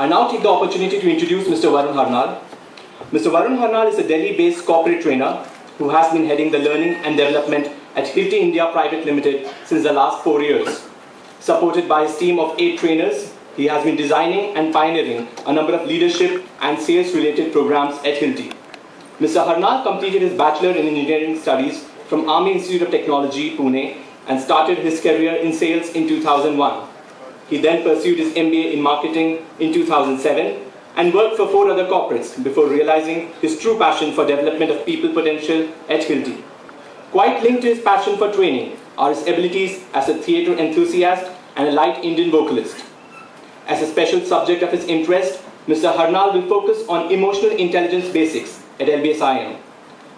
I now take the opportunity to introduce Mr. Varun Harnal. Mr. Varun Harnal is a Delhi-based corporate trainer who has been heading the learning and development at Hilti India Private Limited since the last 4 years. Supported by his team of 8 trainers, he has been designing and pioneering a number of leadership and sales-related programs at Hilti. Mr. Harnal completed his Bachelor in Engineering Studies from Army Institute of Technology, Pune, and started his career in sales in 2001. He then pursued his MBA in marketing in 2007 and worked for 4 other corporates before realizing his true passion for development of people potential at Hilti. Quite linked to his passion for training are his abilities as a theatre enthusiast and a light Indian vocalist. As a special subject of his interest, Mr. Harnal will focus on emotional intelligence basics at LBS IM.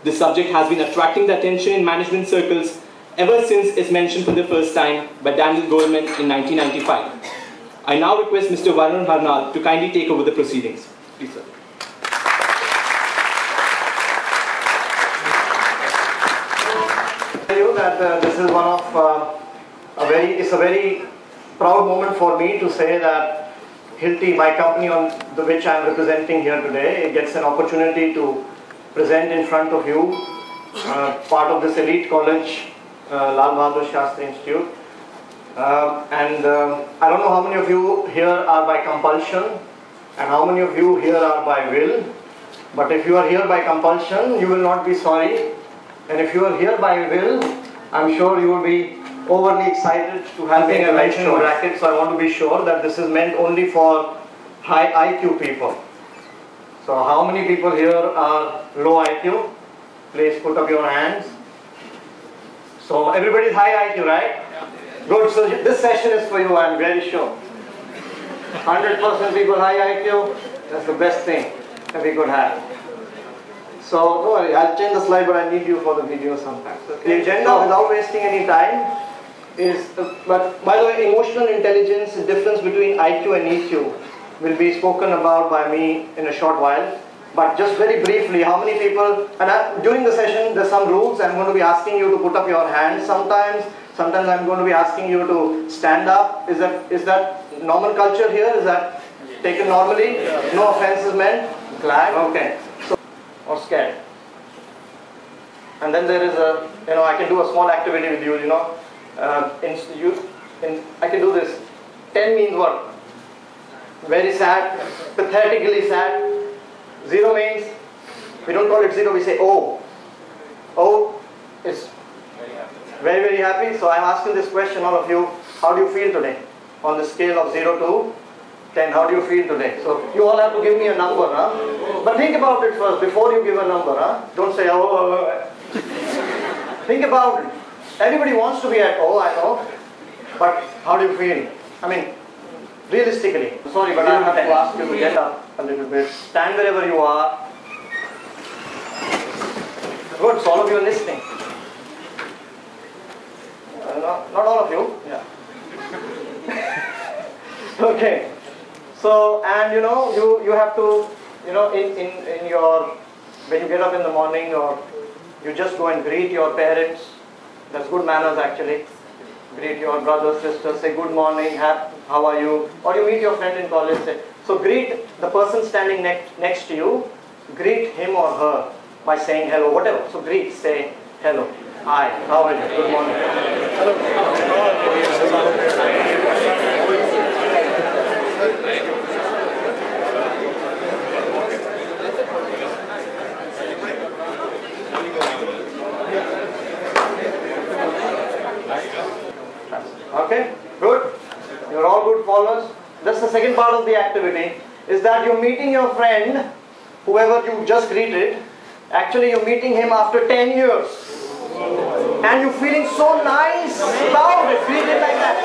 This subject has been attracting the attention in management circles ever since it's mentioned for the first time by Daniel Goleman in 1995. I now request Mr. Varun Harnal to kindly take over the proceedings. Please, sir. This is one of it's a very proud moment for me to say that Hilti, my company on which I am representing here today, gets an opportunity to present in front of you part of this elite college, Lal Bahadur Shastri Institute. I don't know how many of you here are by compulsion and how many of you here are by will, but if you are here by compulsion, you will not be sorry, and if you are here by will, I'm sure you will be overly excited to having a mention in brackets. So I want to be sure that this is meant only for high IQ people. So how many people here are low IQ? Please put up your hands. So everybody is high IQ, right? Good. So this session is for you, I'm very sure. 100% people high IQ, that's the best thing that we could have. So don't worry, I'll change the slide, but I need you for the video sometimes. Okay. The agenda, without wasting any time, is, but by the way, emotional intelligence, the difference between IQ and EQ will be spoken about by me in a short while. But just very briefly, how many people, and during the session there's some rules. I'm going to be asking you to put up your hands sometimes I'm going to be asking you to stand up. Is that normal culture here? Is that taken normally? No offense is meant? Glad? Okay. So, or scared. And then there is I can do a small activity with you, I can do this. 10 means what? Very sad, pathetically sad. 0 means, we don't call it 0, we say O. O is very, very happy. So I'm asking this question, all of you, how do you feel today? On the scale of 0 to 10, how do you feel today? So you all have to give me a number, huh? But think about it first, before you give a number, huh? Don't say, oh. Think about it. Everybody wants to be at O, I know. But how do you feel? I mean, realistically. Sorry, but I have to ask you to get up a little bit. Stand wherever you are. Good, so all of you are listening. Not all of you. Yeah. Okay. So, and you have to, in your, when you get up in the morning, or you just go and greet your parents. That's good manners actually. Greet your brothers, sisters, say good morning, how are you? Or you meet your friend in college, say. So greet the person standing next to you, greet him or her by saying hello, whatever. So greet, say hello. Hi, how are you? Good morning. Okay, good. You're all good followers. That's the second part of the activity, is that you're meeting your friend, whoever you just greeted. Actually, you're meeting him after 10 years. And you're feeling so nice about it. Greet it like that.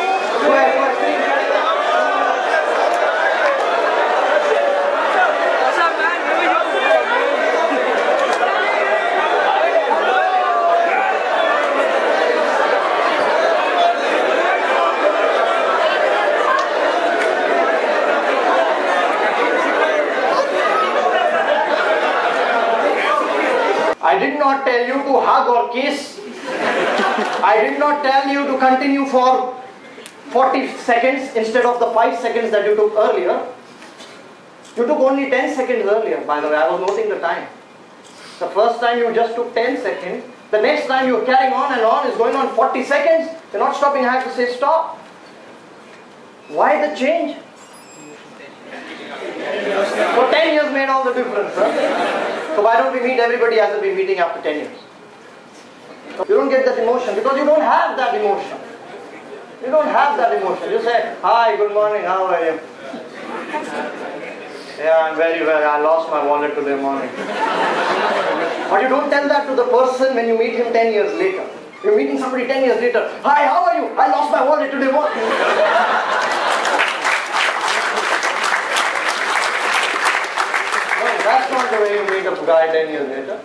I did not tell you to hug or kiss. I did not tell you to continue for 40 seconds instead of the 5 seconds that you took earlier. You took only 10 seconds earlier, by the way, I was noting the time. The first time you just took 10 seconds, the next time you're carrying on and on, is going on 40 seconds, you're not stopping, I have to say stop. Why the change? For 10 years made all the difference. Huh? So why don't we meet everybody as we've been meeting after 10 years? You don't get that emotion because you don't have that emotion. You don't have that emotion. You say, hi, good morning, how are you? Yeah, I'm very well. I lost my wallet today morning. But you don't tell that to the person when you meet him 10 years later. You're meeting somebody 10 years later. Hi, how are you? I lost my wallet today morning. No, that's not the way you meet a guy 10 years later.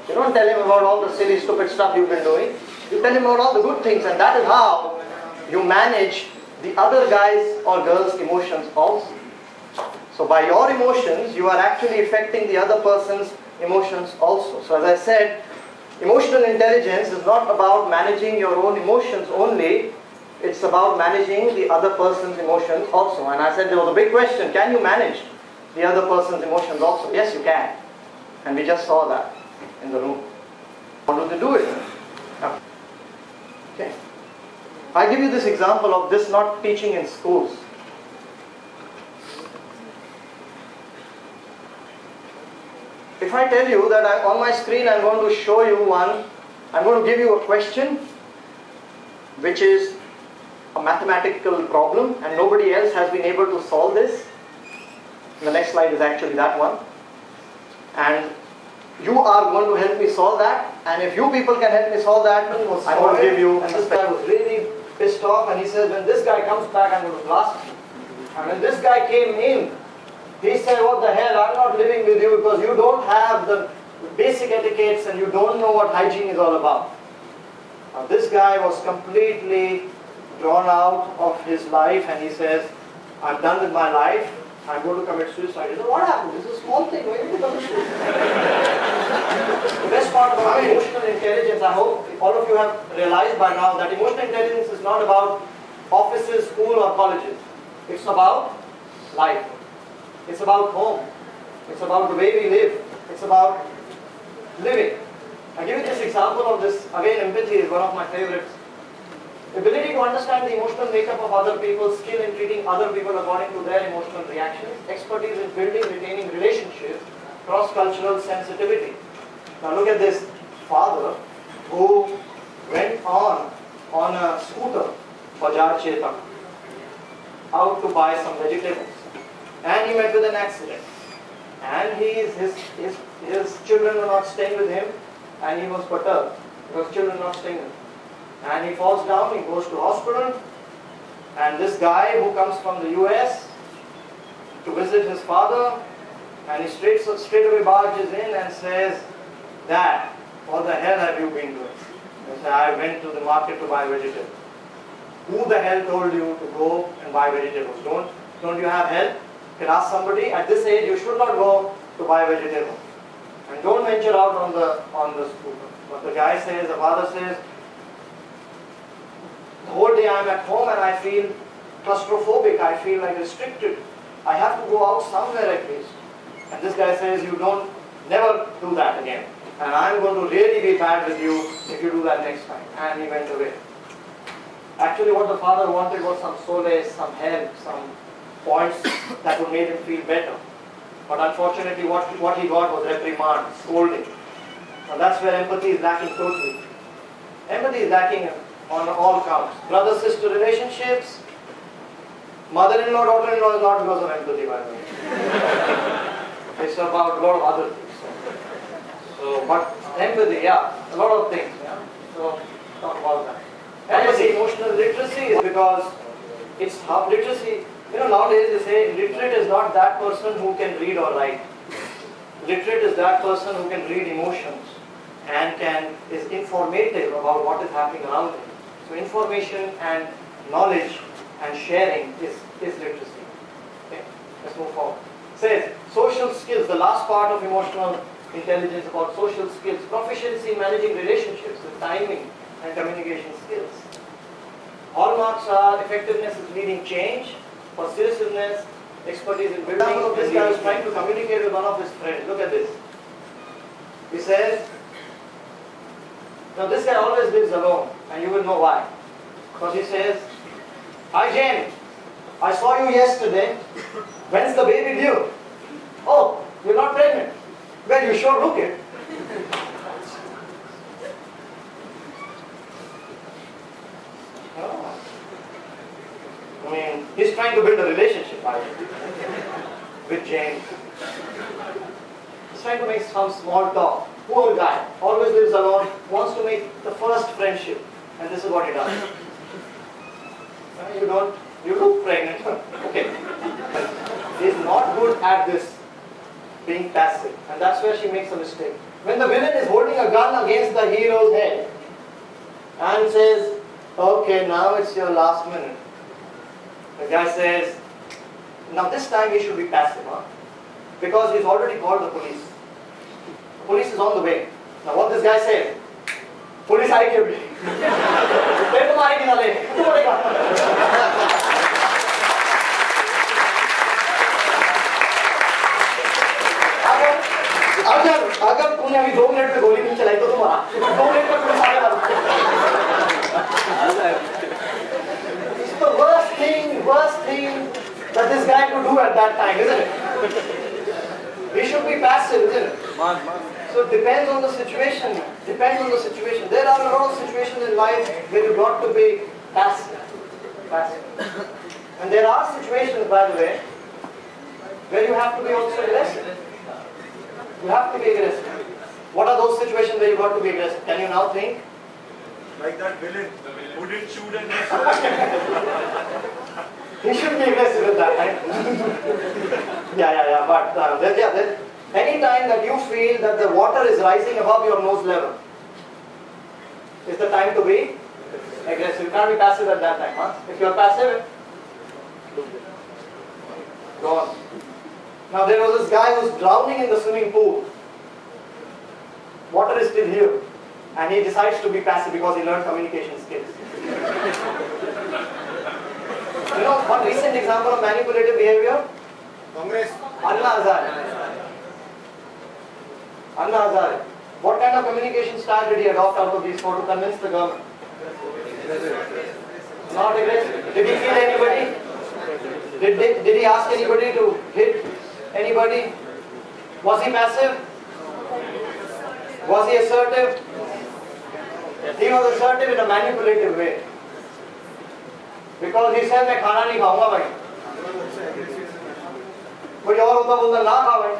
You don't tell him about all the silly, stupid stuff you've been doing. You tell him about all the good things, and that is how you manage the other guy's or girl's emotions also. So by your emotions, you are actually affecting the other person's emotions also. So as I said, emotional intelligence is not about managing your own emotions only, it's about managing the other person's emotions also. And I said there was a big question, can you manage the other person's emotions also? Yes, you can. And we just saw that in the room. How do they do it? Okay. I give you this example of this not teaching in schools. If I tell you that on my screen I'm going to show you I'm going to give you a question which is a mathematical problem and nobody else has been able to solve this. The next slide is actually that one. And you are going to help me solve that, and if you people can help me solve that, I'm going to give you. And this guy was really pissed off and he says, when this guy comes back I'm going to blast him. And when this guy came in, he said, what the hell, I'm not living with you because you don't have the basic etiquettes and you don't know what hygiene is all about. Now, this guy was completely drawn out of his life and he says, I'm done with my life, I'm going to commit suicide. He said, what happened? This is a small thing, why are you going to commit suicide? The best part about emotional intelligence, I hope all of you have realized by now that emotional intelligence is not about offices, school or colleges. It's about life. It's about home. It's about the way we live. It's about living. I give you this example of this. Again, empathy is one of my favorites. Ability to understand the emotional makeup of other people, skill in treating other people according to their emotional reactions, expertise in building, retaining relationships, cross-cultural sensitivity. Now look at this father who went on a scooter, Bajar Chetak, out to buy some vegetables. And he met with an accident. And his children were not staying with him and he was perturbed because children were not staying with him. And he falls down, he goes to hospital, and this guy who comes from the US to visit his father, and he straight away barges in and says, Dad, what the hell have you been doing? He said, I went to the market to buy vegetables. Who the hell told you to go and buy vegetables? Don't you have help? You can ask somebody. At this age, you should not go to buy vegetables. And don't venture out on the scooter. But the guy says, the father says, the whole day I am at home and I feel claustrophobic, I feel like restricted. I have to go out somewhere at least. And this guy says, you never do that again. And I'm going to really be bad with you if you do that next time. And he went away. Actually what the father wanted was some solace, some help, some points that would make him feel better. But unfortunately what he got was reprimand, scolding. And that's where empathy is lacking totally. Empathy is lacking on all counts. Brother-sister relationships, mother-in-law, daughter-in-law is not because of empathy, by the way. It's about a lot of other things. So, but empathy, yeah, a lot of things. Yeah? So, talk about that. Empathy, emotional literacy is because it's how literacy, nowadays they say literate is not that person who can read or write. Literate is that person who can read emotions and is informative about what is happening around him. So information and knowledge and sharing is literacy. Okay, let's move forward. Says social skills, the last part of emotional intelligence about social skills, proficiency in managing relationships, the timing and communication skills. Hallmarks are effectiveness is leading change, persuasiveness, expertise in building. Example of this guy was trying to communicate with one of his friends. Look at this. He says, now this guy always lives alone, and you will know why. Because he says, "Hi Jane, I saw you yesterday. When's the baby due? Oh, you're not pregnant. Well, you sure look it." Oh. I mean, he's trying to build a relationship with Jane. He's trying to make some small talk. Poor guy, always lives alone, wants to make the first friendship. And this is what he does. You look pregnant. Okay. He's not good at this, being passive. And that's where she makes a mistake. When the villain is holding a gun against the hero's head and says, "Okay, now it's your last minute," the guy says, "Now this time he should be passive, huh? Because he's already called the police. The police is on the way." Now what this guy said, "Police आएगी अभी, तुम्हारी की ना ले, तू बोलेगा." अगर तूने अभी 2 मिनट में गोली नहीं चलाई तो तुम्हारा 2 मिनट में पुलिस आगे लगा। It's the worst thing that this guy could do at that time, isn't it? He should be passive, isn't it? So it depends on the situation. Depends on the situation. There are a lot of situations in life where you've got to be passive. And there are situations, by the way, where you have to be also aggressive. You have to be aggressive. What are those situations where you got to be aggressive? Can you now think? Like that villain who didn't shoot and miss. He should be aggressive at that time. Yeah. But any time that you feel that the water is rising above your nose level, is the time to be aggressive. You can't be passive at that time. Huh? If you are passive, go on. Now there was this guy who was drowning in the swimming pool. Water is still here. And he decides to be passive because he learned communication skills. You know one recent example of manipulative behavior? Congress. Anna Hazare. What kind of communication style did he adopt out of these four to convince the government? Not aggressive. Did he kill anybody? Did he ask anybody to hit anybody? Was he passive? Was he assertive? He was assertive in a manipulative way. Because he said, "मैं खाना नहीं खाऊंगा भाई." कोई और होता बोलता ना खा भाई.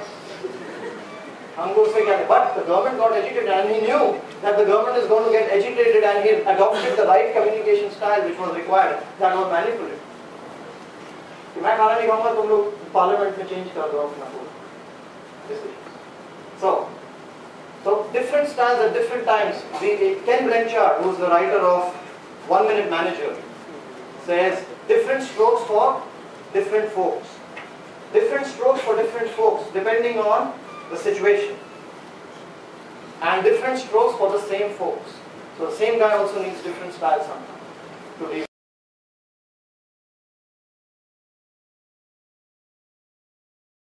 हमको उससे क्या? But the government got agitated, and he knew that the government is going to get agitated, and he adopted the right communication style which was required. That was manipulative. मैं खाना नहीं खाऊंगा, तुम लोग पार्लियामेंट में चेंज कर दो अपना बोल. So different styles at different times. Ken Blanchard, who is the writer of 1 Minute Manager, says different strokes for different folks. Different strokes for different folks depending on the situation. And different strokes for the same folks. So the same guy also needs different styles sometimes to deal.